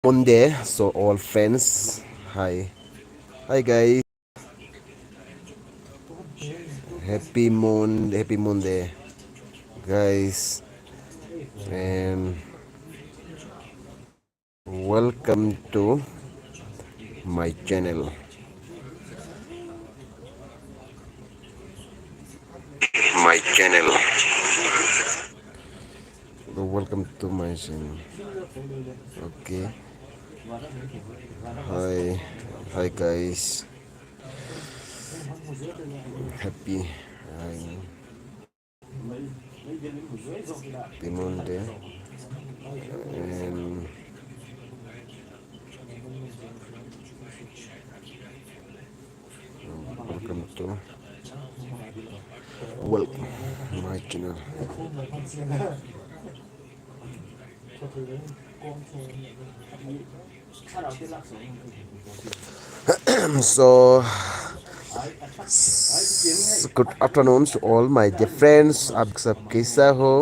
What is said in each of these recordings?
Monday, so all friends, hi, hi guys, happy Monday, guys, and welcome to my channel. My channel. Welcome to my channel. Okay, hi, hi guys, happy, happy Monday, and welcome to welcome my channel. So good afternoon to all my dear friends. आप सब कैसा हो?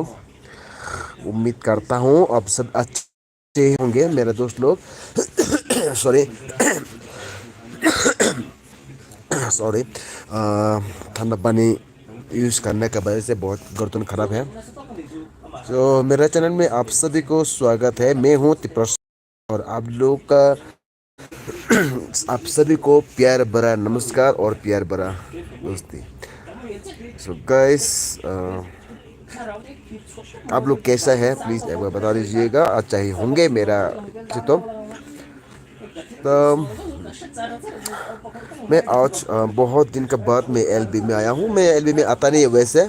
उम्मीद करता हूँ आप सब अच्छे होंगे मेरे दोस्त लोग. सॉरी सॉरी ठंडा पानी यूज़ करने की वजह से बहुत गर्दन खराब है. तो मेरे चैनल में आप सभी को स्वागत है. मैं हूँ तिप्रसा और आप लोग का आप सभी को प्यार भरा नमस्कार और प्यार भरा दोस्ती. सो गाइस आप लोग कैसा है प्लीज़ एक बार बता दीजिएगा. अच्छा ही होंगे मेरा तो मैं आज बहुत दिन के बाद मैं एलबी में आया हूँ. मैं एलबी में आता नहीं वैसे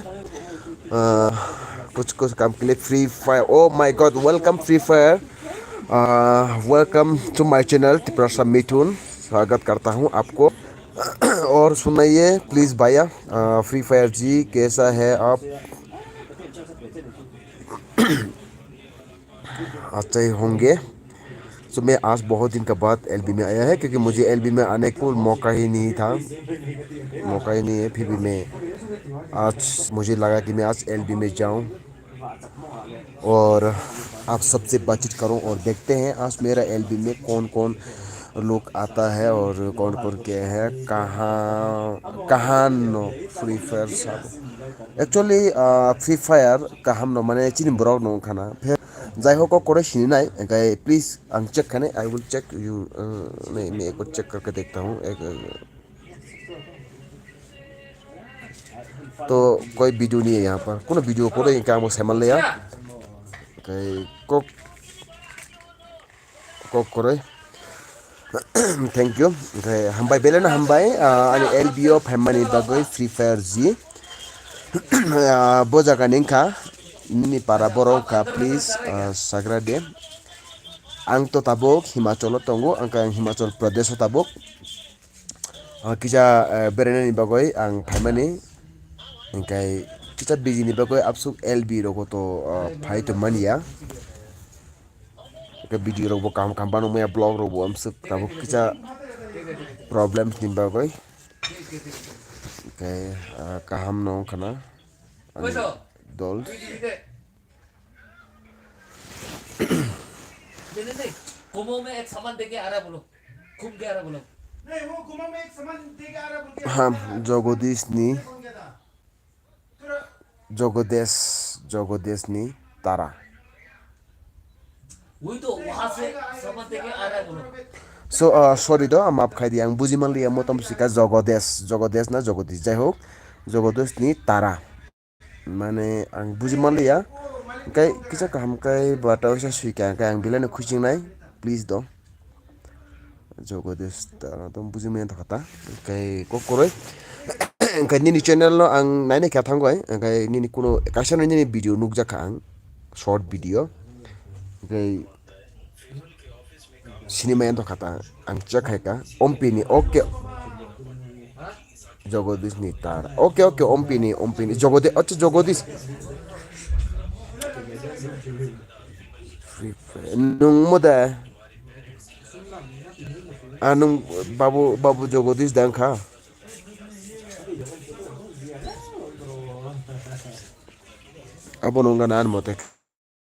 कुछ कुछ काम के लिए. Free Fire, oh my God, welcome Free Fire, welcome to my channel Tiprasa Mithun. स्वागत करता हूँ आपको. और सुनाइए प्लीज़ भैया, फ्री फायर जी कैसा है आप? अच्छा ही होंगे. तो मैं आज बहुत दिन के बाद एलबी में आया है क्योंकि मुझे एलबी में आने को मौका ही नहीं था, मौका ही नहीं है. फिर भी मैं आज मुझे लगा कि मैं आज एलबी में जाऊं और आप सबसे बातचीत करूं और देखते हैं आज मेरा एलबी में कौन कौन लोग आता है और कौन कौन क्या है, कहाँ कहाँ नो फ्री फायर सब. एक्चुअली फ्री फायर कहाँ नो माने चिन ब्रॉग नो खाना फिर जाय हो को करे सिनाई गाय प्लीज आं चेक करने. I will check you. नहीं मैं एक बार चेक करके देखता हूँ. एक तो कोई वीडियो नहीं है यहाँ पर. कौन वीडियो को क्या वो सेमल लिया को करे. Thank you. हमबाय बेलेना हमबाय अनि एलबीओ फेमनी बागै फ्री फायर जी बोजागा निंखा निनि पारा बरौका प्लीज साग्रा दे. आं तो tabuk Himachal tongo angka Himachal Pradesh tabuk kita berenani bagoi ang famani angkai kita biji ni bagoi absuk LB rogo to phai to mania ke video rogo kam banu me blog rogo amsuk tabuk kita problems ni bagoi kai kaham no kana dol. घुमो में एक सामान देके आ रहा बोलो, घूम के आ रहा बोलो. नहीं वो घुमा में एक सामान देके आ रहा बोल के. हम जोगोदेश नी तारा. वही तो वहाँ से सामान देके आ रहा बोलो. So sorry do maaf khai di ang buji mali ang motom sika jogodes na jogodis jai hok jogodes ni tara mane ang buji mali ya kai kisa kaham kai batau sa suika kai ang bilane khuching nai please do jogodes tara dom buji men thata kai kokoroi kai ni channel no ang nai ne kya thangoi kai ni kuno kasano ni video nukja ka ang short video kai cinema तो खाता ang check है का ओमपीनी. Okay जोगोदिस नी तार. Okay okay ओमपीनी जोगोदे. अच्छा जोगोदिस nung moda anung babu जोगोदिस दंखा abo nungga nan mote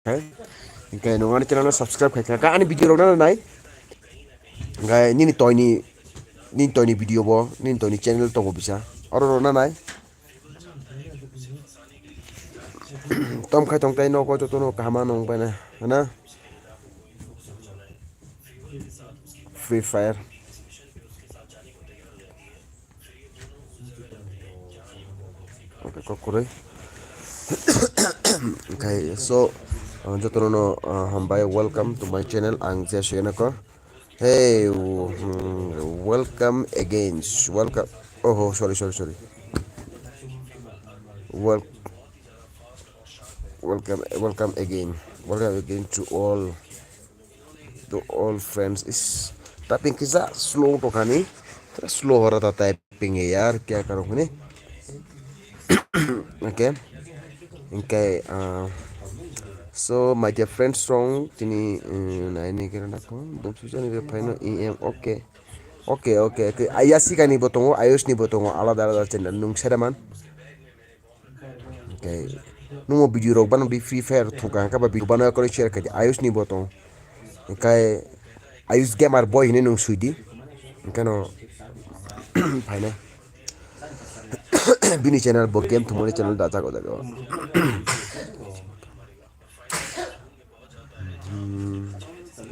kai ingkai nungani channel subscribe kai ka ani video rok nai ingkai nini toini video bo nini toini channel tongo bisa oro nai tom khai tong tai no ko joto no kama nong pa na Free Fire. Okay, kokore. Okay, so joto no hambai welcome to my channel ang sia shena ko. Hey, welcome again. Welcome. Oh, sorry. Well, welcome again. Welcome again to all friends. Is typing kisa slow to kani. Terus slow ho rata typing यार क्या करूँ ने. Okay. Okay. So my dear friends strong tini nai ni kira nak ko. Bom suja ni final em. Okay. Ayasi kani botongo ayos ni botongo alada channel nung seraman. Okay. Nung video rok ban bi Free Fire thuka ka ba video ban ko share ka ayos ni botong. Okay. Ayos gamer boy ni nung suidi. Kano final bini channel bo game thumoni channel da jago dago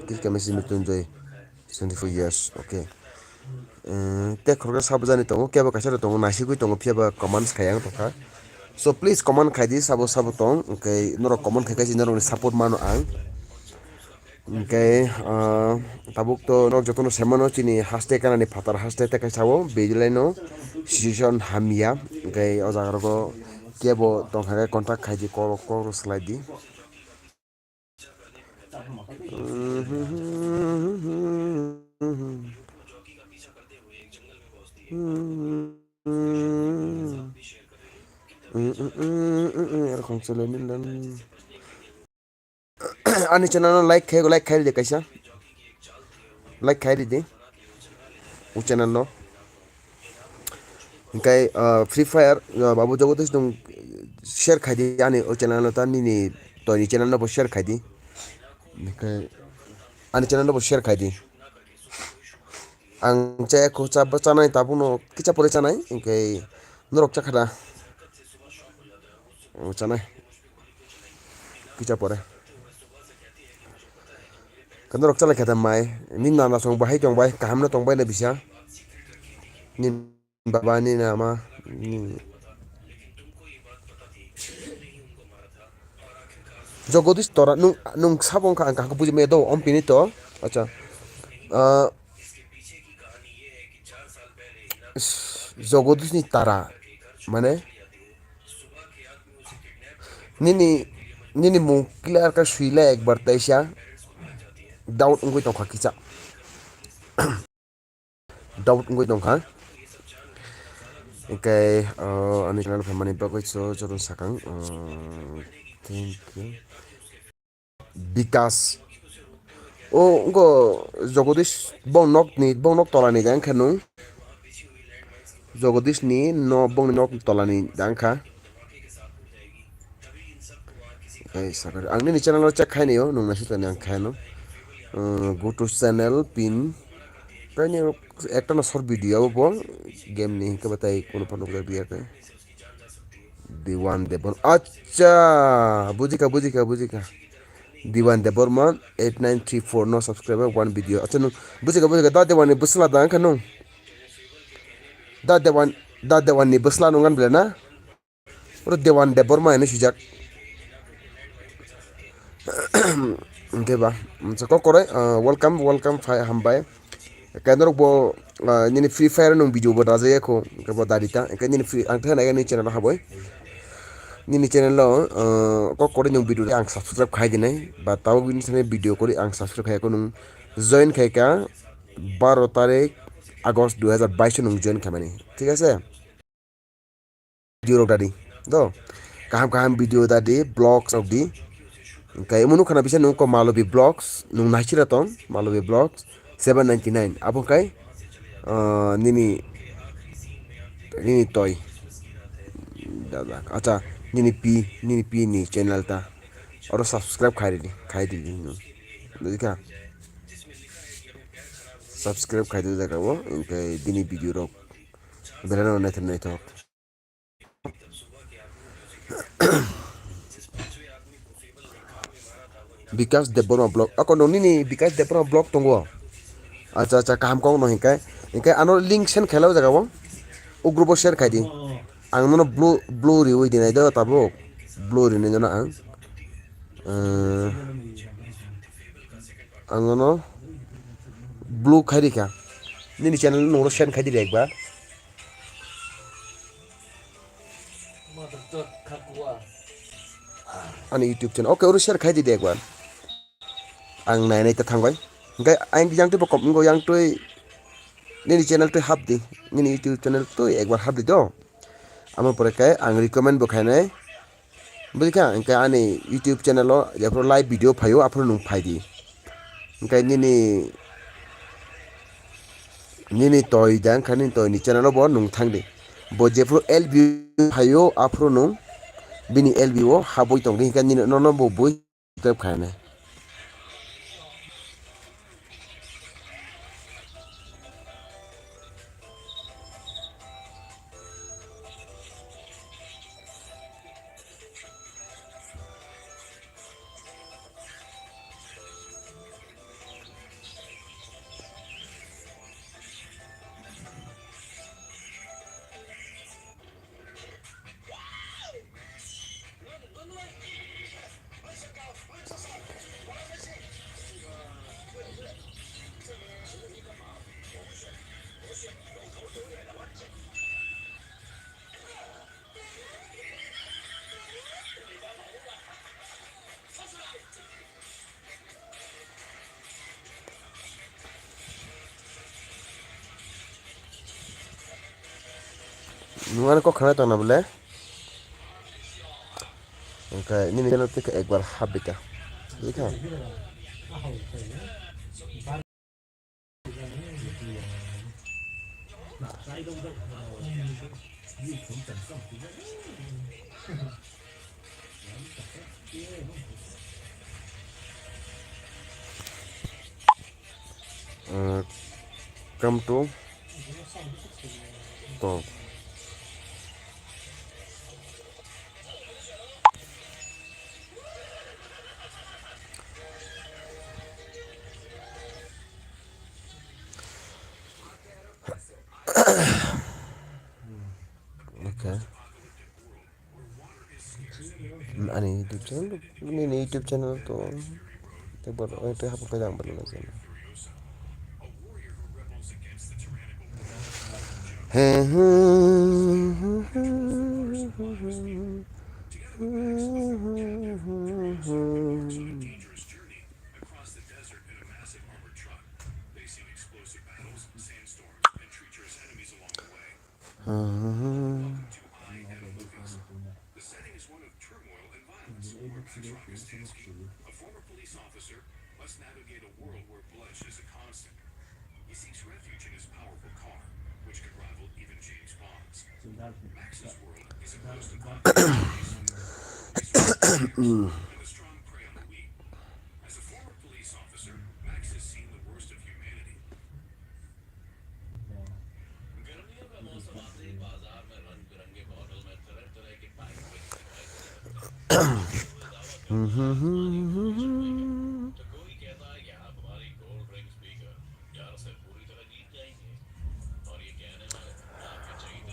kis kami Mithun joy 24 years okay te khorga sabjani tongo keba kasara tongo nasigui tongo phiaba comments khayang toka so please comment khaidi sabo tong okay noro comment khakai noro support mano ang okay tabuk to nok jotono semano chini haste kanani phatar haste te kaisao bejlaino situation hamia okay o jagar ko kebo tongkhage contact khaidi ko slide di eরকম চলে নিলেন ani channel like khai de kaisa like khai de u channel no ingkai Free Fire babu jogotis dong share khai di ani o channel no tan ni to ni channel no bo share khai di ingkai ani channel no bo share khai di ang cek ko cha ba chanai tabuno kicha pore chanai ingkai norok chakhara o chanai kicha pore kan rok chala khata mai min na song bahai tong bai kaham na tong bai na bisa ni baba ni na ma ni jogodis tora nung sabong ka ang ka buji me do om pini to acha jogodis ni tara mane nini mu clear ka suila ekbar taisha doubt ngoi tong kha kicha doubt ngoi tong kha okay ani channel family pa ko so jorun sakang thank you Bikas ngo jogodish bonok tolani jang khanu jogodish ni no bonok tolani jang kha okay sakar angni ni channel check khai niyo nung nasi tani ang khai no go to channel pin kayaknya একটা না short video bo game ni ke batai kono pano ke biar ke Diwan Debor acha bujika Diwan Debor man 8934 no subscriber one video acha no bujika da Dewan ni busla da kan no da Dewan ni busla no ngan blena ro Diwan Debor man ni sujak okay ba so ko kore welcome hambai kanor bo ni Free Fire nung video bo raja ko ke bo darita ke ni free ang thana ni channel ha boy ni channel lo ko kore nung video ang subscribe khai dinai ba taw ni sane video kore ang subscribe khai ko nung join khai ka 12 তারিখ August 2022 nung join khamani ঠিক আছে video dadi do kaham video dadi blogs of di kai munu khana bisa nung ko malobi blogs nung nahira tong malobi blogs 799 abo kai nini toy dadak acha nini pi ni channel ta और subscribe खाई दी देखा subscribe खाई दी देखा वो इनके दिनी video रो बेरा नहीं था विकास देबरमा ब्लॉग अको नोनी विकास देबरमा ब्लॉग तंगो अच्छा अच्छा काम को नहीं इनके आनो लिंक सेंड खेलाव जगह वो ग्रुप शेयर खाई दी आं नोनो ब्लू रिवई दिनाय दो ताबो ब्लू रिने जना आं नोनो ब्लू खाई क्या निनी चैनल नोनो शेयर खाई दी एक बार Mother kakua. आनी यूट्यूब चैनल ओके और शेयर खाई दी एक बार आं नायनाय ता थांबाय ओमफ्राय आं yang तो बकम yang तो निनी चैनल तो हाब दी निनी यूट्यूब चैनल तो एक बार हाब दी दो आम पर आं रिकमेंड बखायनाय बुझिका इनके आनी यूट्यूब चैनल जेफ्रो लाइव वीडियो फायो आपरो नु फायदी इनके निनी तोय दां खानि तोय नि चैनल बो नु थांदे बो जेफ्रो एल बी फायो आपरो नु बिनि एल बी ओ हाबोय दं इनके निनो ननो बो बो खायनाय नुआन को खाना तो ना बोले इनके निनी चैनल पे एक बार हाब बेटा देखा come to top okay ani YouTube channel to te bor te hapo ka jang balna channel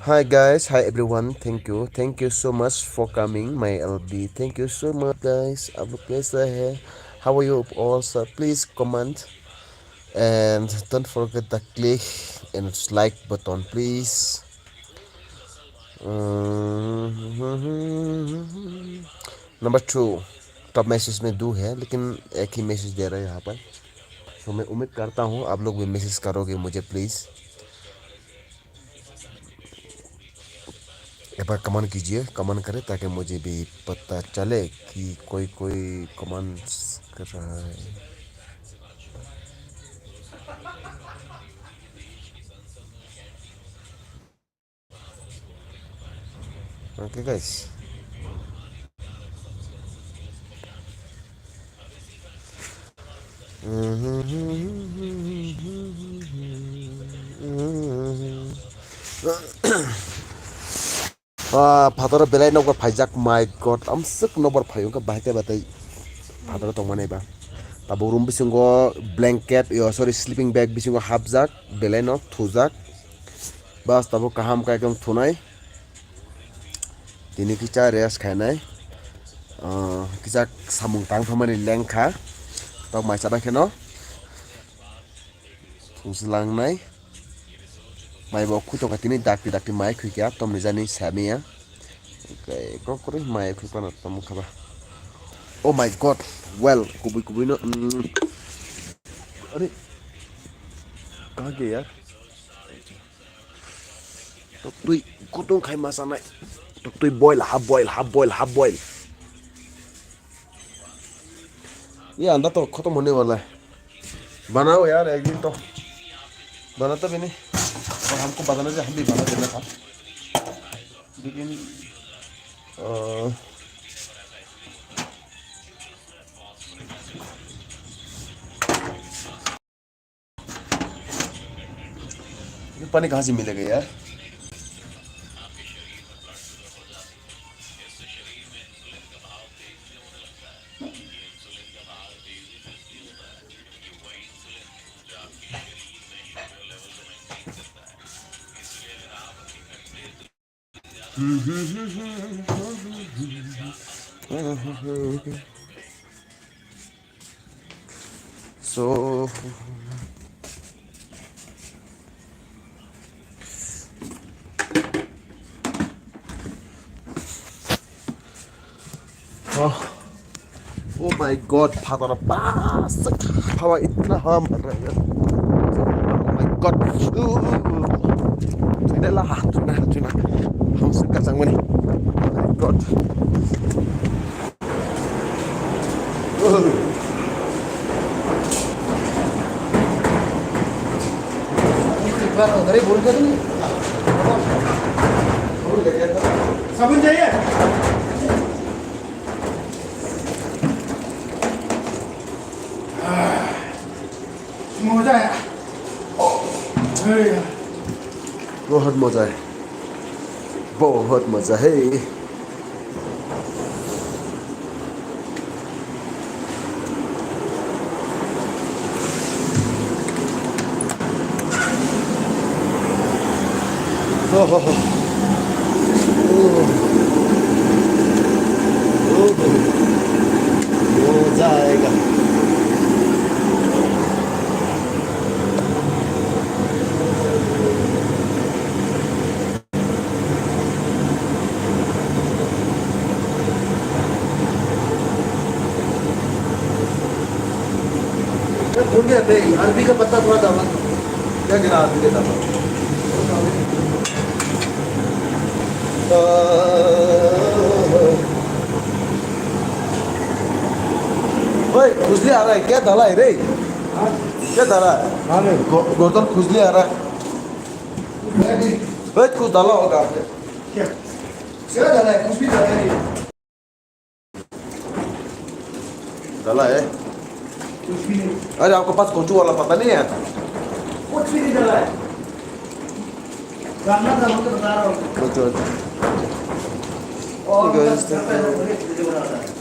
Hi guys, hi everyone. Thank you so much for coming. My LB. Thank you so much, guys. Have a pleasure here. How are you all? So please comment and don't forget to click and like button, please. Number 2 top message में 2 है लेकिन एक ही message दे रहा है यहाँ पर तो मैं उम्मीद करता हूँ आप लोग भी मैसेज करोगे मुझे प्लीज़ एक बार कमेंट कीजिए कमेंट करें ताकि मुझे भी पता चले कि कोई कमेंट्स कर रहा है okay guys Father belai nokbar phaijak my god am sik nokbar phayung ka bahte batai father tong mane ba tabo room bisingo blanket yo sorry sleeping bag bisingo hamjak belai no thujak bas tabo kaham ka ekdom thunai tini kicha rest khainai kicha samung tang thamani lengkha tok mai chaba kheno thuslangnai mai bo khu tok tini dakti mai khikya tom nijani samia okay kokore mai khupana tom khaba oh my god well kubui no अरे कहाँ गए यार तो तुई कुतुं खाई मासा नहीं तो तुई हाफ बॉयल ये अंडा तो खत्म होने वाला है बनाओ यार एक दिन तो बनाता भी नहीं और हमको बताना चाहिए हम भी बना देना था लेकिन ये पानी कहाँ से मिलेगा यार so oh my god father पास हवा इतना हाँ मर रहा है oh my god tuna हम से कचंग बनी oh my god साबुन चाहिए मजा है बहुत मजा है मजा आएगा अरबी का पत्ता थोड़ा डाला क्या गिरा अरबी के दाना ओए खुजली आ रहा है क्या डाला है रे क्या डाला है गोदन खुजली आ रहा है ओए कुछ डाला होगा आपने क्या डाला है कुछ भी डाला है डाला है कुछ भी नहीं अरे आपके पास कोचू वाला पता नहीं है कुछ भी नहीं डाला है डालना था मैं तो बता रहा हूँ कोचू और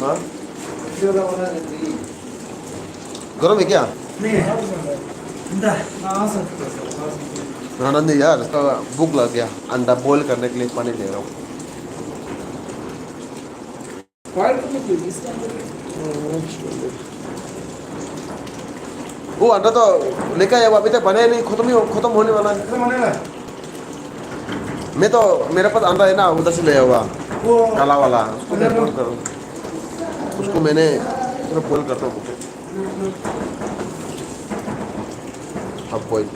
हाँ गरम है क्या हाँ नहीं यार इसका भूख लग गया अंडा बॉईल करने के लिए पानी ले रहा हूँ वो अंडा तो लेकर आया अभी तक बने नहीं खत्म होने वाला है मैं तो मेरे पास अंडा है ना उधर से ले आऊँगा काला वाला उसको मैं बॉईल करूँ उसको मैंने पूरा बॉईल करता हूँ हाफ बॉईल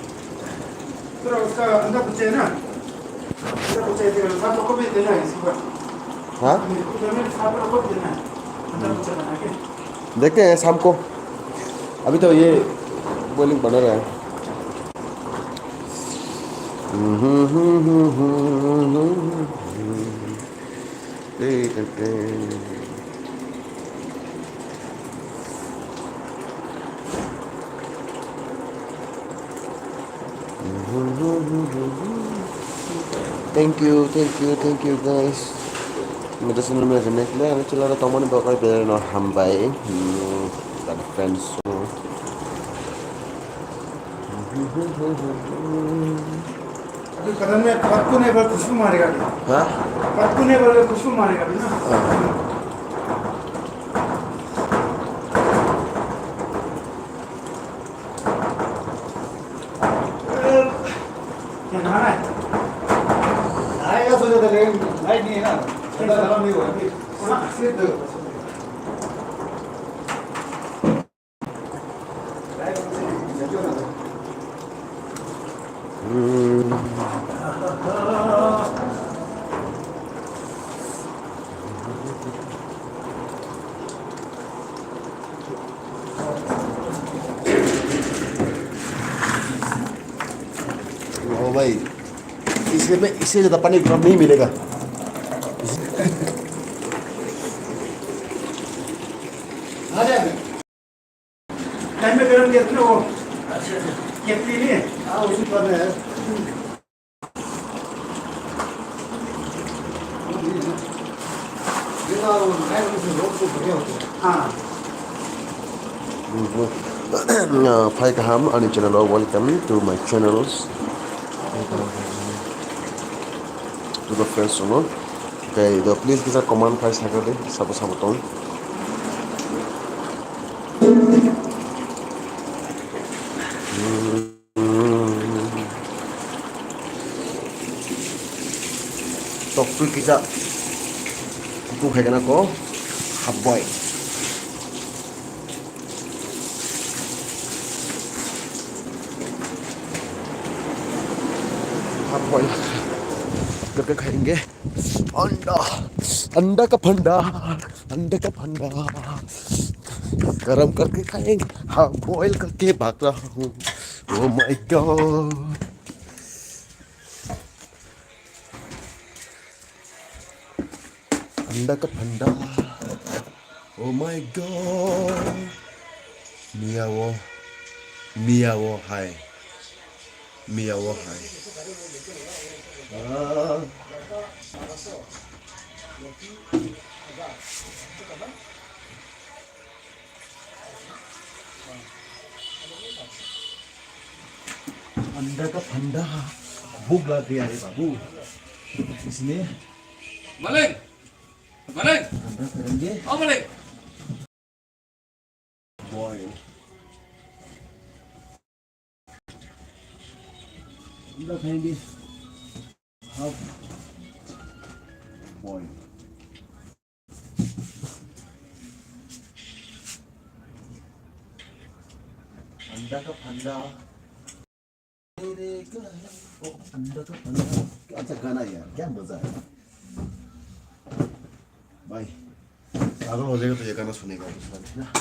उसका अंदर कुछ है ना कुछ है सब लोग को भी देना है इसी बार हाँ सब लोग को देना है अंदर कुछ बना के देखते हैं शाम को अभी तो ये बॉइलिंग बना रहा है Thank you guys. Kita senang macam ni. Kita nak cakap tamu ni bakal belajar no hambai. Ada friends. कदम में पत्तू ने बल खुशबू मारेगा हाँ पत्तू ने बल खुशबू मारेगा ना क्या नहाना है आएगा सोचा था लेकिन लाइट नहीं है ना ठंडा गरम नहीं हुआ अभी सिर्फ ओ भाई इससे ज़्यादा पानी गर्म नहीं मिलेगा आ जाएगा टाइम में गरम किया था ना वो केतली नहीं है हाँ उसी पर है हाँ Hai kaham ani channel welcome to my channels to the friends no okay the please bisa comment price haga de sabo ton top tu kita ku khai kana ko half boy करके खाएंगे अंडा अंडा का फंडा गरम करके खाएंगे हाँ बॉईल करके भाग रहा हूँ ओह माय गॉड अंडा का फंडा ओह माय गॉड मियावो हाय अंडा का फंडा भूख लग गया है बाबू इसलिए मलिक मलिक अंडा करेंगे ओ मलिक बॉयल अंडा खाएंगे हाफ बॉयल अंडा का फंडा अंडा का फंडा क्या अच्छा गाना यार क्या मजा है भाई पागल हो जाएगा तो ये गाना सुनेगा दूसरा ना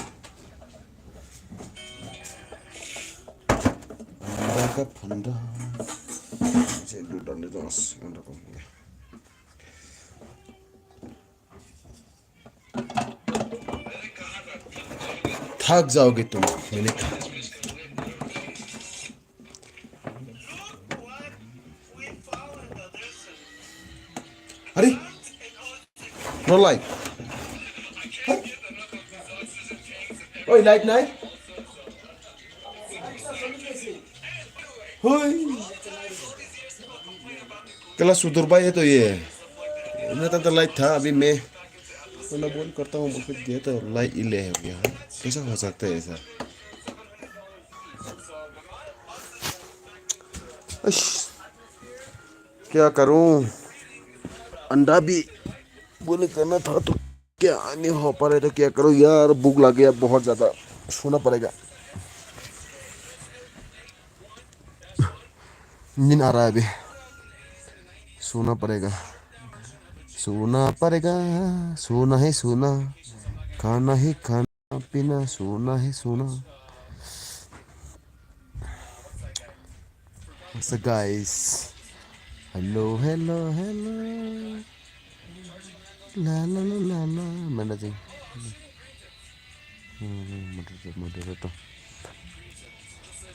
अंडा का फंडा मुझे दूध डालने दो अंडा को थक जाओगे तुम मैंने कहा अरे नो लाइट ओए लाइट नहीं कल सुधुरबाई है तो ये इतना तो लाइट था अभी मैं मैं बोल करता हूँ फिर दिया तो लाइट इले हो गया कैसा हो सकता है ऐसा क्या करूं अंडा भी बोले करना था तो क्या नहीं हो पा रहा तो क्या करो यार भूख लग गया बहुत ज़्यादा सोना पड़ेगा नींद आ रहा है अभी सोना पड़ेगा सोना है सोना खाना ही खाना पीना सोना है सोना so guys hello la managing moderator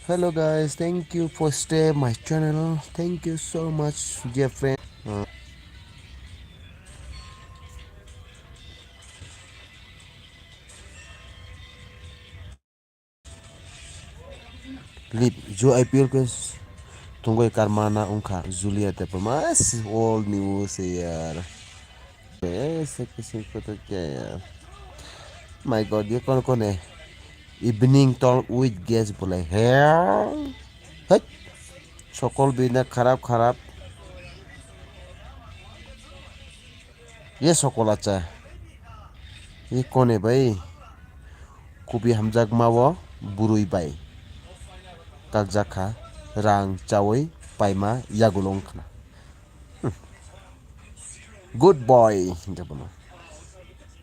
Hello guys, thank you for stay my channel. Thank you so much, dear friend. Lip जो IPL के तुमको एक कारमाना उनका जुलिया ते पर mas all news है यार ऐसे किसी को तो क्या यार my god ये कौन कौन है evening talk with guest बोले है हट सकल बिना खराब खराब ये सकल अच्छा है ये कौन है भाई कभी हमजाग मावो बुरुई बाई कालजाखा रां चावई पाइमा यागुलों खाना good boy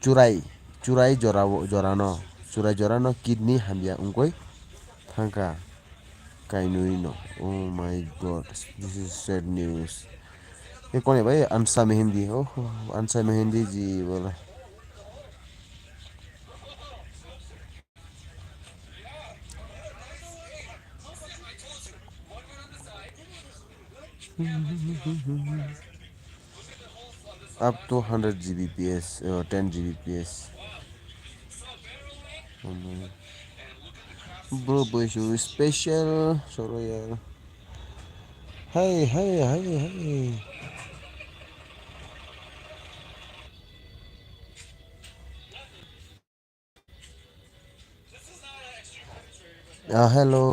curai curai jorano curai jorano kidney hamya ungkoi thangka kainuino oh my god this is sad news ये कौन है भाई अंसा मेहंदी ओह अंसा मेहंदी जी बोला up to 100 Gbps 10 Gbps bro boy show special sorry यार hey hey hey hey hello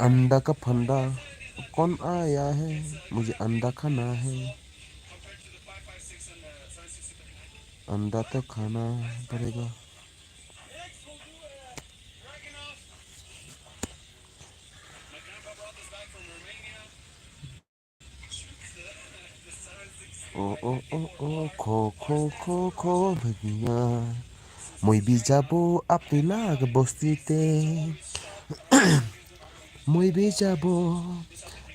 अंडा का फंडा कौन आया है मुझे अंडा खाना है अंडा तो खाना पड़ेगा ओ ओ ओ ओ खो खो खो खो भगिया মই বিজাবো আপনি লাগ বস্তিতে মই বিজাবো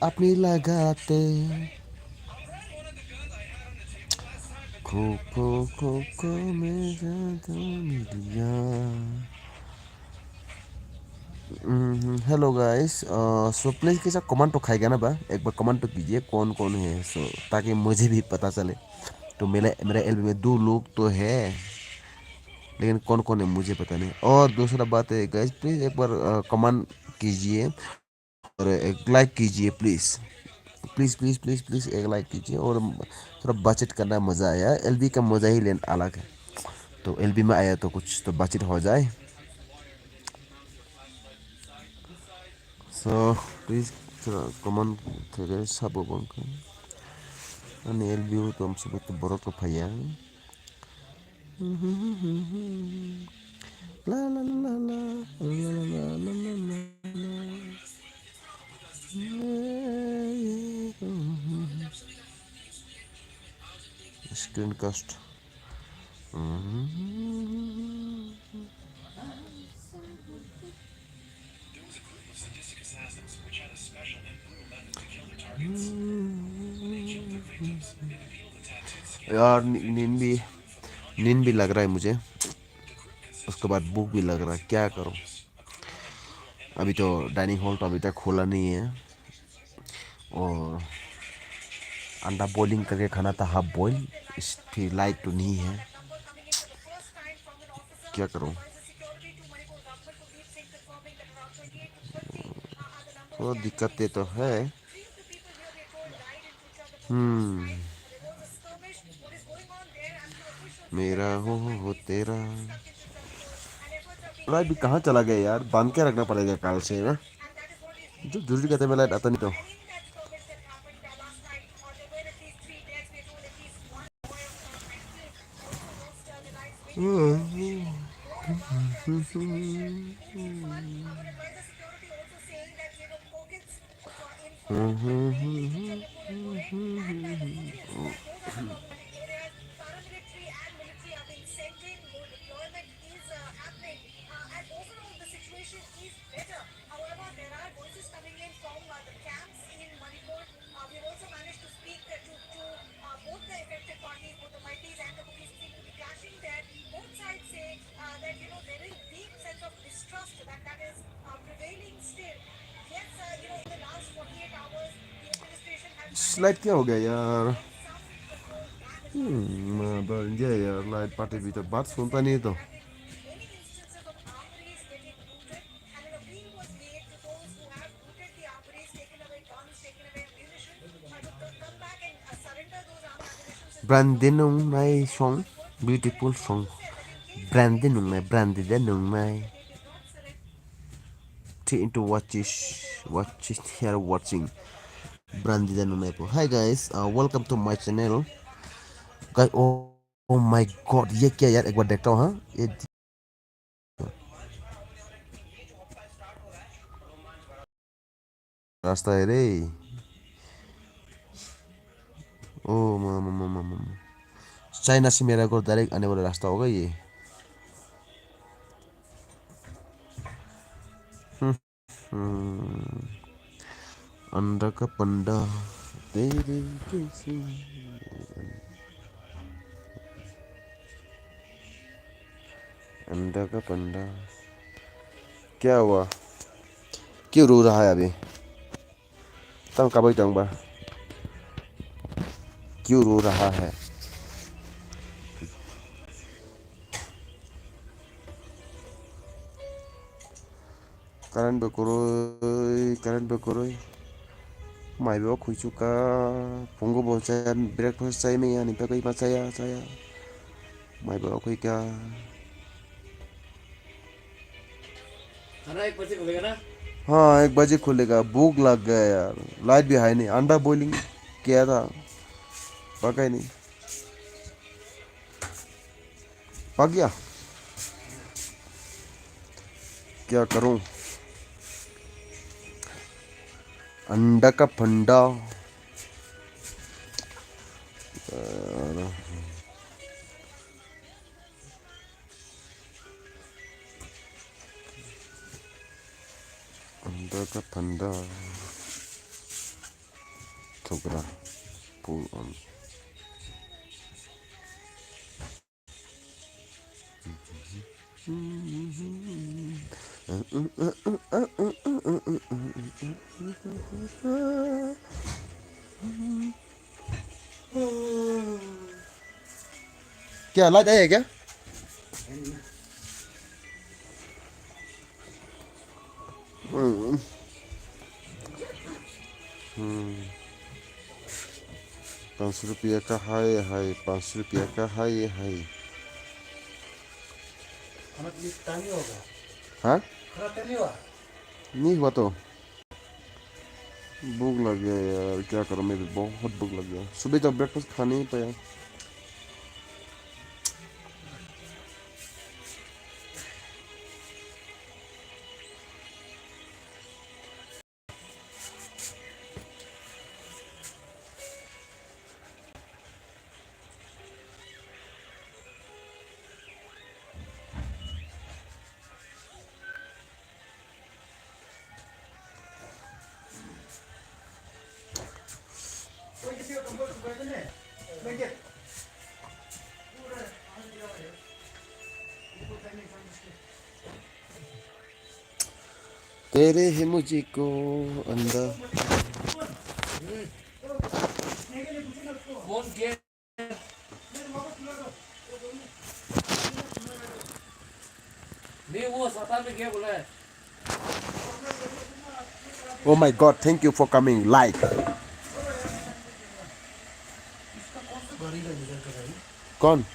আপনি লাগাতে खो खो खो खो मेरा तो मिलिया हेलो गाइस सो प्लीज कैसा कमेंट तो खाएगा ना बा एक बार कमेंट तो कीजिए कौन कौन है सो ताकि मुझे भी पता चले तो मेरे मेरे एल्बम में 2 लोग तो है लेकिन कौन कौन है मुझे पता नहीं और दूसरा बात है गाइस प्लीज एक बार कमेंट कीजिए और एक लाइक कीजिए please please please please please एक लाइक कीजिए और थोड़ा बचत करना मजा आया एलबी का मजा ही लेना अलग है तो एलबी में आया तो कुछ तो बचत हो जाए सो प्लीज थोड़ा कमेंट थे सब बंक अनि एलबी तो हम सब तो बोरोक फैया ला ला ला ला ला ला ला ला screencast यार नींद भी लग रहा है मुझे उसके बाद भूख भी लग रहा है क्या करूं अभी तो डाइनिंग हॉल तो अभी तक खोला नहीं है और अंडा बॉइलिंग करके खाना था हाफ बॉइल इसकी लाइट तो नहीं है क्या करूं थोड़ा दिक्कतें तो है मेरा हो तेरा लाइट भी कहाँ चला गया यार बांध के रखना पड़ेगा कल से ना जो जरूरी कहते हैं लाइट आता नहीं तो लाइट क्या हो गया यार? मदद ये यार, लाइट पार्टी भी तो बात सुनता नहीं तो। Branding nung mai song, beautiful song. Branding nung mai. T into watch it here watching. Branding nung mai po. Hi guys, welcome to my channel. Guys, oh my god, ये क्या यार? एक बार देखता हूँ हाँ। ये रास्ता है रे। ओ मामा चाइना से मेरा को डायरेक्ट आने वाला रास्ता होगा ये। अंडा का पंडा तेरे कैसे। अंडा का पंडा क्या हुआ? क्यों रो रहा है अभी? तब कब जाऊंगा? क्यों रो रहा है? करंट बकरो माइ बेवा खुइचुका फंगो बोचा ब्रेकफास्ट चाहिए मैं यहाँ निपा कहीं बात saya माइ बेवा खुई क्या? खाना 1 बजे खुलेगा ना? हाँ 1 बजे खुलेगा। भूख लग गया यार। लाइट भी है नहीं। अंडा बॉइलिंग किया था, पका ही नहीं। पक गया? क्या करूं? अंडा का फंडा अंडा का फंडा छोकरा पुल ऑन। क्या लाइट है क्या? ₹5 का हाय हाय, ₹5 का हाय हाय। हाँ नहीं हुआ तो भूख लग गया यार। क्या करूं, मैं भी बहुत भूख लग गया। सुबह तो ब्रेकफास्ट खाने ही पाया। तेरे है मुझको अंदर। फोन किया नहीं, वो सता में क्या बोला है? Oh my god, thank you for coming. Like. कौन?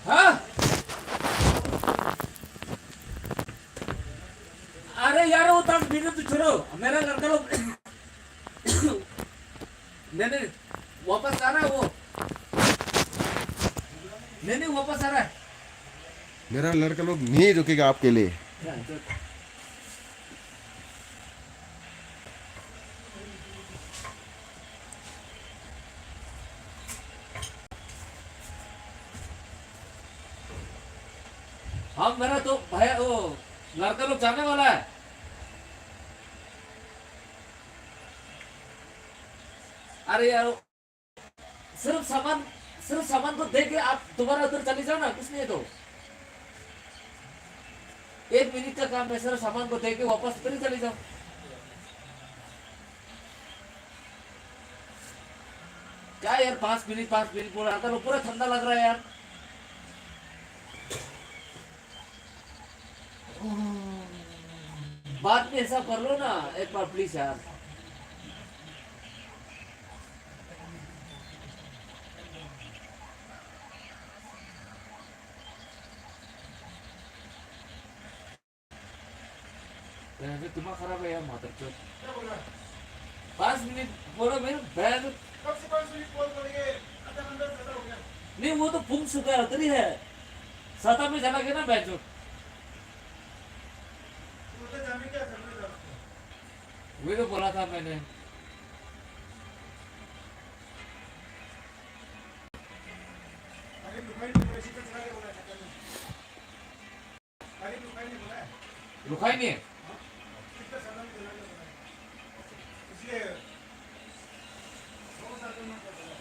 हाँ? अरे यार वो तब वीडियो तो छोड़ो, मेरा लड़का लोग नहीं वापस आ रहा है वो। नहीं वापस आ रहा है। मेरा लड़का लोग नहीं रुकेगा आपके लिए। हम मेरा तो भाई वो लड़का लोग जाने वाला है। अरे यार सिर्फ सामान को दे के आप दोबारा उधर चले जाओ ना, कुछ नहीं है तो 1 मिनट का काम है। सिर्फ सामान को दे के वापस उधर ही चले जाओ। यार 5 मिनट बोल रहा था, पूरा ठंडा लग रहा है यार। बाद में ऐसा कर लो ना एक बार प्लीज यार। दिमाग खराब है यार माता चो। 5 मिनट बोलो मेरे बैग। कब से 5 मिनट कॉल करेंगे, आधा घंटा ज्यादा हो गया। नहीं वो तो पुंग सुखा उतरी है, साता में चला गया ना बैच। उधर जाने क्या करना था? वही तो बोला था मैंने। अरे दुकान में पैसे का चला के बोला था कल। अरे दुकान में बोला है, रुखाई नहीं है। कितना सामान चला के बोला है। इसलिए 100 साल में बोला है।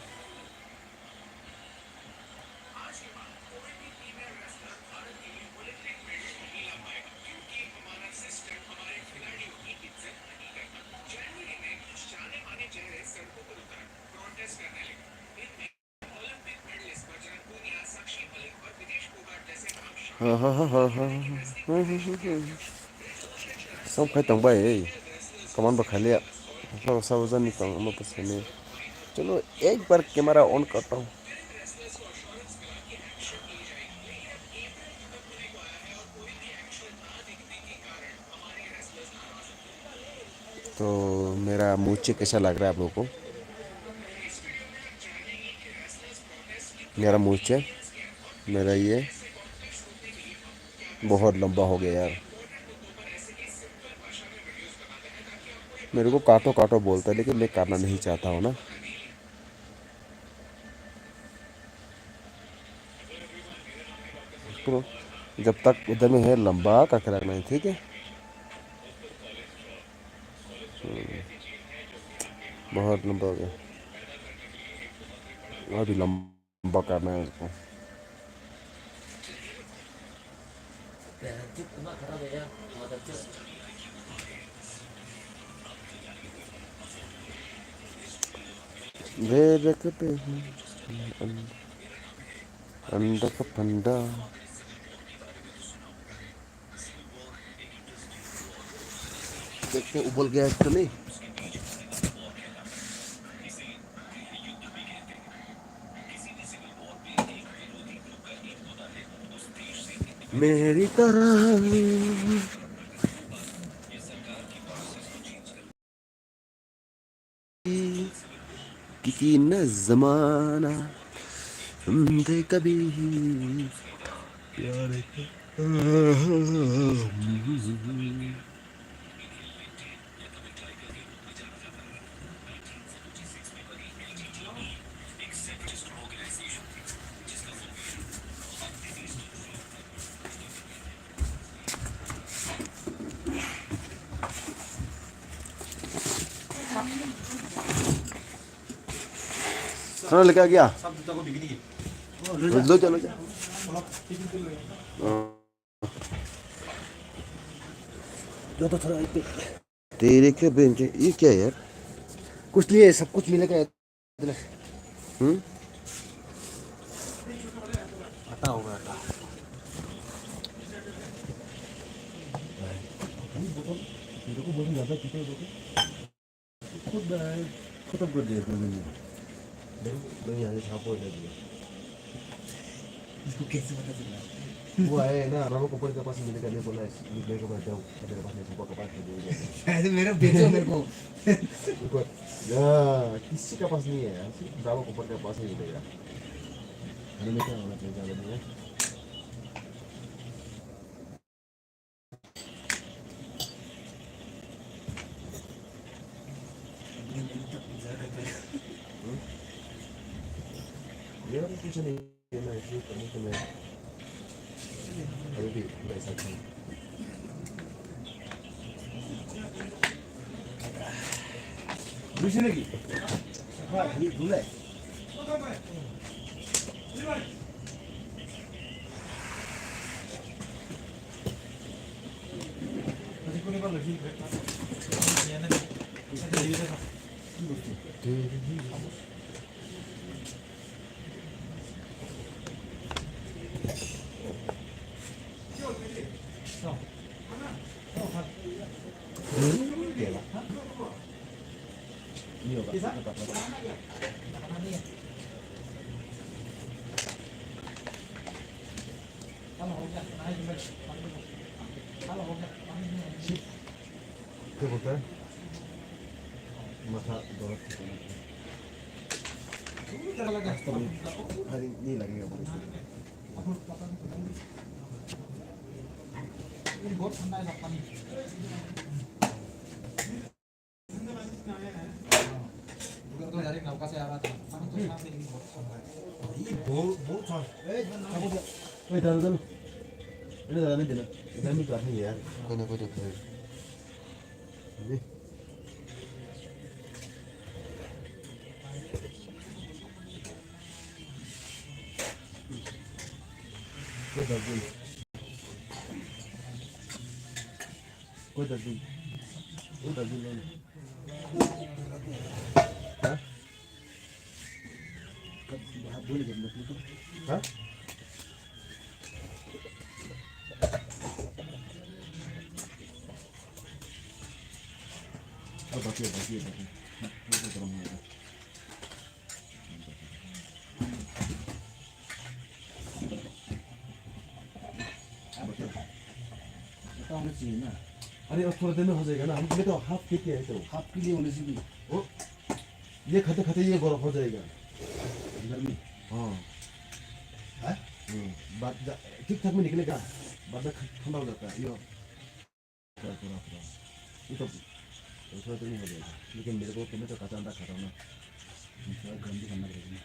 सब खाई तंग भाई कमान बखाली सब सब जन तंग हम पसंद। चलो एक बार कैमरा ऑन करता हूँ। तो मेरा मुझे कैसा लग रहा है आप लोगों को? मेरा मुझे मेरा ये बहुत लंबा हो गया यार। मेरे को काटो काटो बोलता है लेकिन मैं काटना नहीं चाहता हूँ ना। तो जब तक उधर में है लंबा करके रखना है, ठीक है। बहुत लंबा हो गया, और भी लंबा करना है उसको। दिमाग खराब है यार माता चो। वेरे के पे अंडा का फंडा। देखते हैं उबल गया है तो नहीं। मेरी तरह किसी न जमाना हम थे कभी प्यार का। खाना लेके आ गया। सब जूता को बिकनी है। लो चलो जा। जो तो थोड़ा तेरे के बेंच ये क्या है यार? कुछ नहीं है, सब कुछ मिलेगा। आता होगा आता। मेरे को बोल ज्यादा कितने खुद खत्म कर दिया तुमने। देखो मैं यहाँ से छाप हो जाएगी। इसको कैसे पता चला? वो आए ना रामो कपूर के पास मिलेगा, नहीं बोला मेरे को बैठा हूँ मेरे पास नहीं, सुबह के पास नहीं। शायद मेरा बेचो मेरे को। किसी का पास नहीं है, रामो कपूर के पास ही मिलेगा। हमें क्या होना चाहिए ज़्यादा नहीं है। मेरा भी कुछ नहीं है ना, इसलिए करने के मैं अभी भी पैसा चाहिए। दूसरे की हाँ ये दूल्हा है। क्या बोलता है माथा दर्द नहीं लगेगा बहुत ठंडा है पानी तो यार एक नौका से आ रहा था पानी तो साफ है बहुत ठंडा है ये बहुत ए दादा ini dalamnya jelas kita ini kelasnya ya kau coba ini kau tadi mana hah boleh jadi itu hah बाकी चाहिए ना अरे अब थोड़ा देर में हो जाएगा ना हम तो हाफ के है तो हाफ के लिए होने से भी ओ ये खाते खाते ये बर्फ हो जाएगा गर्मी हाँ बाद ठीक ठाक में निकलेगा बाद में ठंडा हो जाता है ये तो थोड़ा तो नहीं हो जाएगा लेकिन मेरे को तुम्हें तो कच्चा अंडा खाता हूँ ना थोड़ा गर्म भी करना पड़ेगा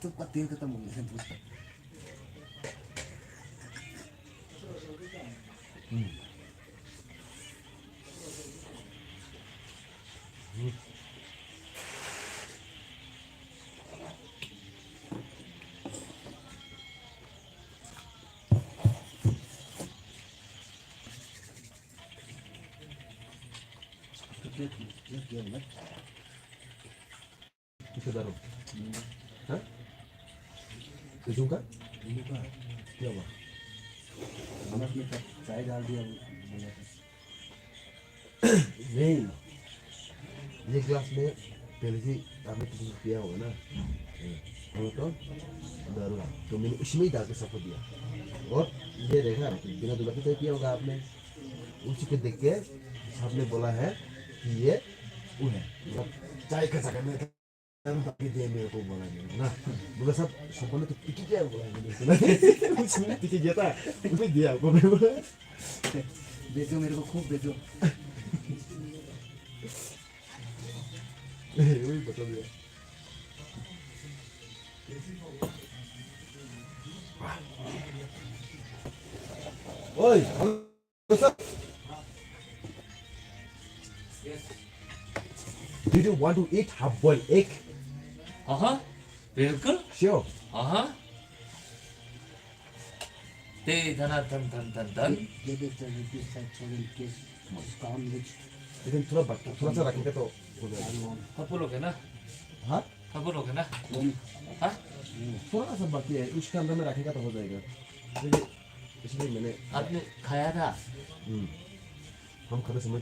तो पत्ते खत्म हो गए पूछता किसे दारू हाँ SUCHU का क्या हुआ हमने उसमें चाय डाल दिया नहीं ये ग्लास में पहले से आपने कुछ पिया होगा ना तो दारू तो मैंने उसमें ही डाल के सबको दिया और ये देखा बिना दुला के पिया होगा आपने उसी को देख के सबने बोला है कि ये वो है चाय कैसा करने बाकी दे मेरे को बोला ना बोला सब सबने तो पीछे क्या बोला उसने पीछे गया था उसने दिया आपको मैं बोला बेचो मेरे को खूब बेचो वही बता दिया ओए Did you want to eat half-boiled egg? बिल्कुल Sure. ते धना धन धन धन धन लेकिन थोड़ा सा रखेंगे तो हो जाएगा कपूर हो गया ना हाँ कपूर हो गया ना थोड़ा सा बाकी है उसके अंदर में रखेगा तो हो जाएगा इसलिए मैंने आपने खाया था हम खाते समय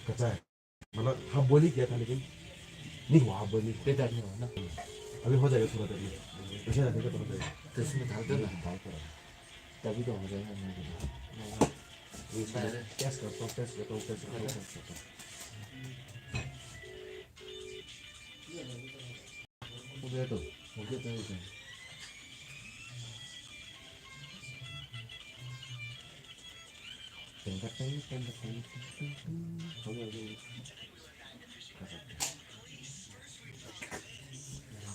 कच्चा है मतलब हाफ बॉइल ही किया था लेकिन नहीं हुआ हाफ बॉइल बेदार नहीं हुआ ना अभी हो जाएगा थोड़ा देर में ऐसे रखेगा तो हो जाएगा तो इसमें डाल दो ना दाल पर तभी तो हो जाएगा टेस्ट करता हूँ हो गया तो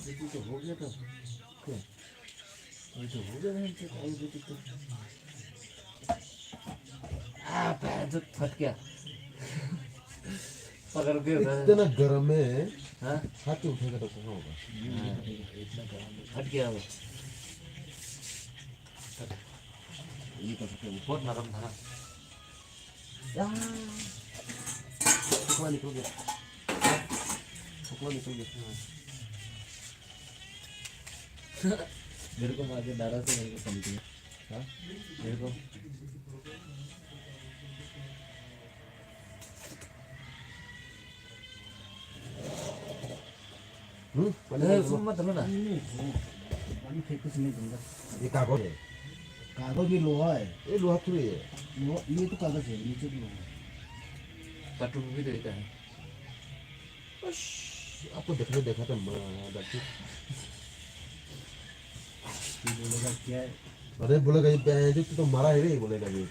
तो हो गया तो क्या तो हो गया जो फट गया पकड़ के इतना गर्म है हाँ हाथ से उठेगा तो कहाँ होगा इतना गर्म फट गया वो ये कर सकते बहुत नरम था फुकवा निकल गया मेरे को मार के डरा से मेरे को समझ गया हाँ मेरे को मत लो ना पानी फेंक कुछ नहीं दूंगा ये कागज है कागज भी लोहा है ये लोहा थोड़ी है ये तो कागज है नीचे भी लोहा है कार्टून भी देता है आपको देखा था डॉक्टर बोलेगा क्या है अरे बोलेगा ये जो तो मारा है रे बोलेगा ये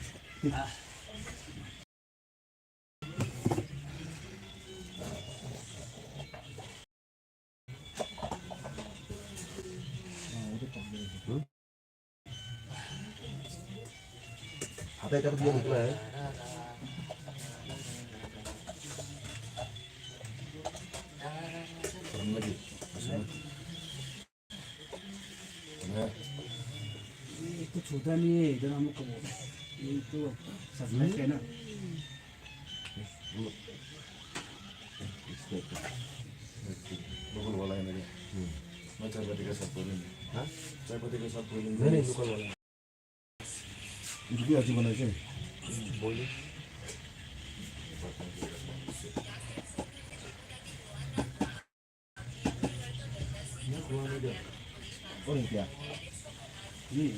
हाथ एक दिया निकला है ये तो छोटा नहीं है इधर हम लोग को ये तो सस्ता है ना लोकल वाला है मेरे मैं चाय पत्ती का साथ बोलेंगे हाँ चाय पत्ती के साथ बोलेंगे नहीं लोकल वाला रुपये अच्छी बनाए थे बोलिए और क्या ये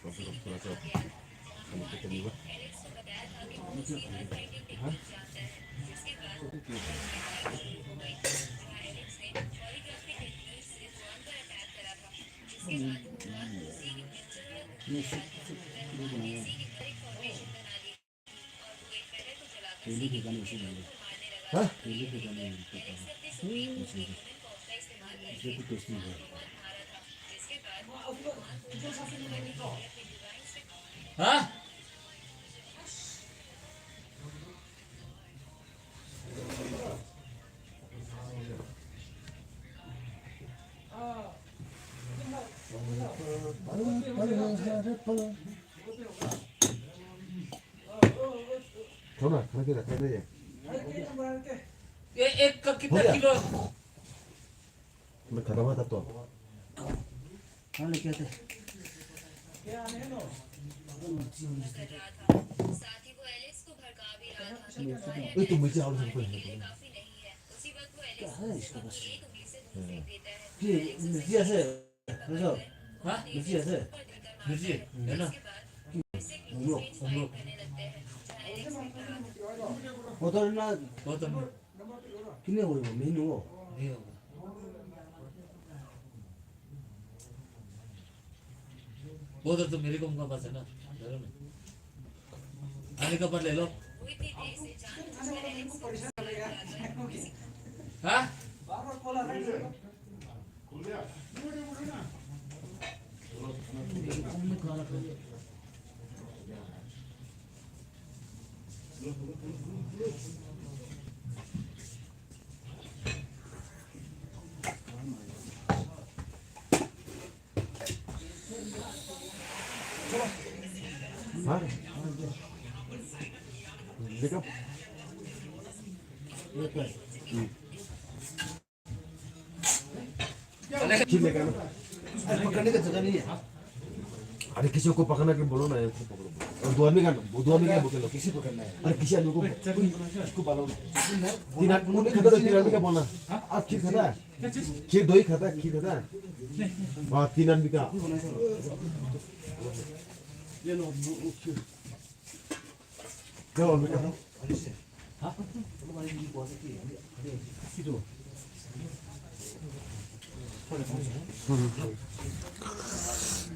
थोड़ा सा कमिएगा पहले के गाने उसे गाने हाँ पहले के गाने इसलिए तो टेस्ट नहीं है हाँ थोड़ा खाना के रखा दे ये एक का कितना हो गया? किलो मैं खत्म हुआ था तो हाँ लेके आते साथ ही वो एलिस को भड़का भी रहा था ये तो मुझे और सबको है काफी नहीं है उसी वक्त वो एलिस क्या है इसका बस एक उंगली से दूसरी देता है ये मिर्ची ऐसे देखो हाँ मिर्ची ऐसे मिर्ची है ना हम लोग करने लगते हैं वो तो ना वो तो कितने हुए वो मेनू वो नहीं होगा वो तो मेरे को उनका पास है ना जरूर में आने का पर ले लो हुई थी देर से जान बूझकर एलिस हाँ हाँ देखो खींच लेगा ना पकड़ने का जगह नहीं है अरे किसी को पकड़ना के बोलो ना इसको पकड़ो और दो आदमी का बोल लो किसी पकड़ना है अरे किसी आदमी को इसको बालो तीन आदमी खाता तो तीन आदमी का बोलना आप खीर खाता है खीर दो ही खाता है खीर खाता है हाँ तीन आदमी का ले लो क्या बोल बेटा हाँ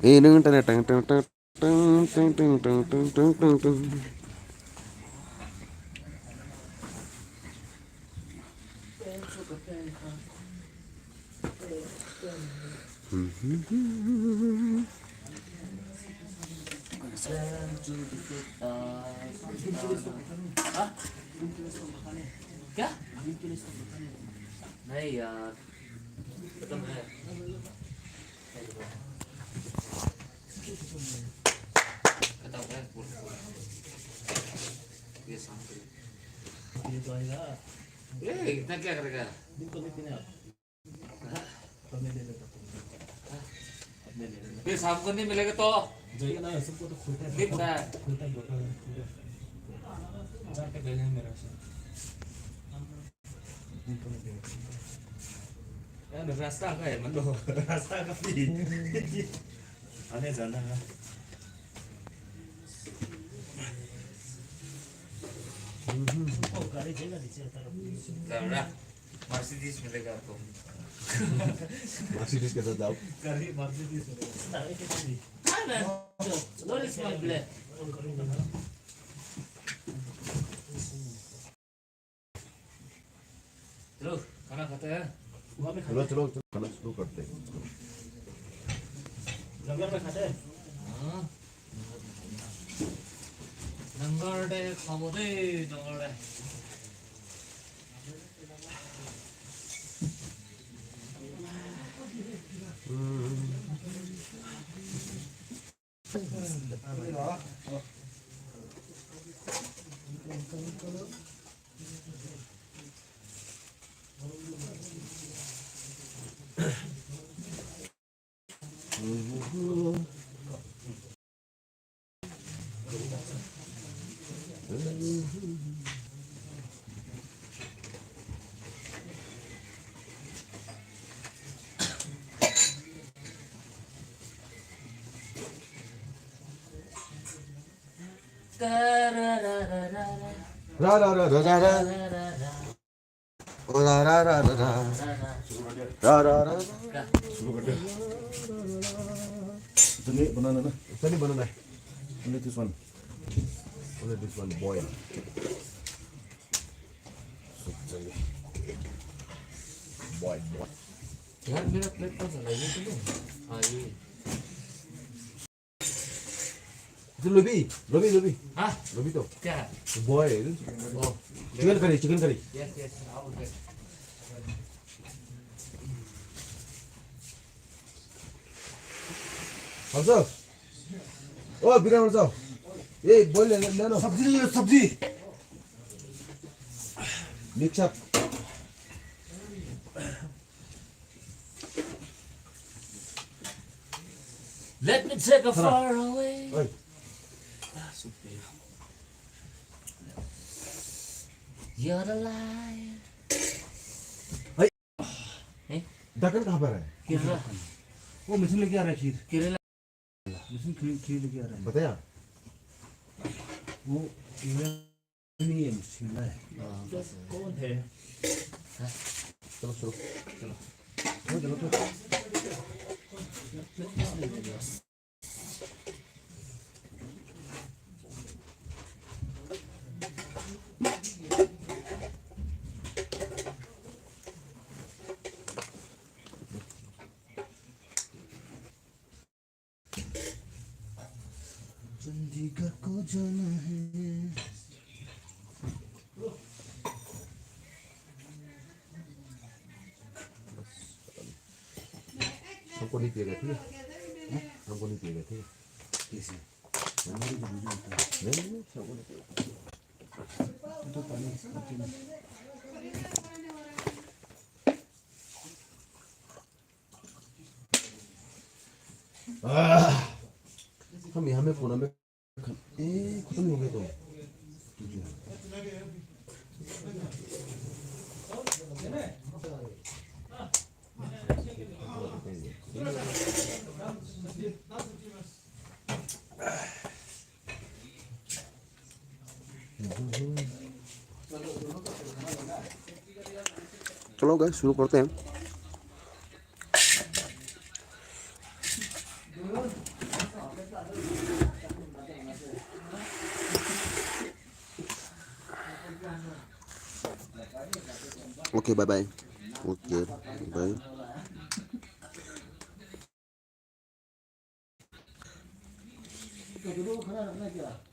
किधर टंग टंग टंग टंग टंग टंग टंग टंग टंग टंग टंग हाँ? क्या नहीं यार खत्म है खत्म है ये शांत ये तो आएगा इतना क्या करेगा दिन को लेते हैं आप तब मैं ले लेता हूँ अब मैं ले लेता फिर शाम को नहीं मिलेगा तो जाएगा ना सबको तो खुलता है दिख रहा है खुलता है बोतल जाके ले लें मेरा से दिन को लेते हैं यार रास्ता का है मतलब रास्ता का भी आने जाना है गाड़ी जाएगा नीचे तरफ लौड़ा मर्सिडीज मिलेगा आपको मर्सिडीज के साथ जाओ गाड़ी मर्सिडीज मिलेगा हाँ ना what is my black चलो खाना खाते हैं चलो चलो खाना शुरू करते हैं लंगर में खाते हैं हाँ नंगरडे खाबोदे नंगरडे रा रा रा रा रा रा ओ रा रा रा रा रा रा रा रा शुरू करते हैं चलिए बनाना ना चलिए बनाना है only this one only this one boil boil boil यार मेरा प्लेट कौन सा है ये तो हाँ ये तो लोबी हाँ लोबी तो क्या है boil ओ चिकन करी यस यस आओ ओके हमसा ओ बिना हमसा ए boil ले लो सब्जी mix up let me take a far away ओए you're the light ढक्कन कहाँ पर है किरला वो मिथुन लेके आ रहा है खीर किरला मिथुन खीर लेके आ रहा है बताया वो नहीं है शिमला है कौन है चलो शुरू चंडीगढ़ को जाना है हमको नहीं पिएगा ठीक है हमको नहीं पिएगा ठीक है कैसे नहीं हमको नहीं पिएगा तो पानी हम यहाँ में पुणे में खत्म नहीं हो गए तो चलो गाइस शुरू करते हैं okay bye bye okay bye दो खड़ा रखना क्या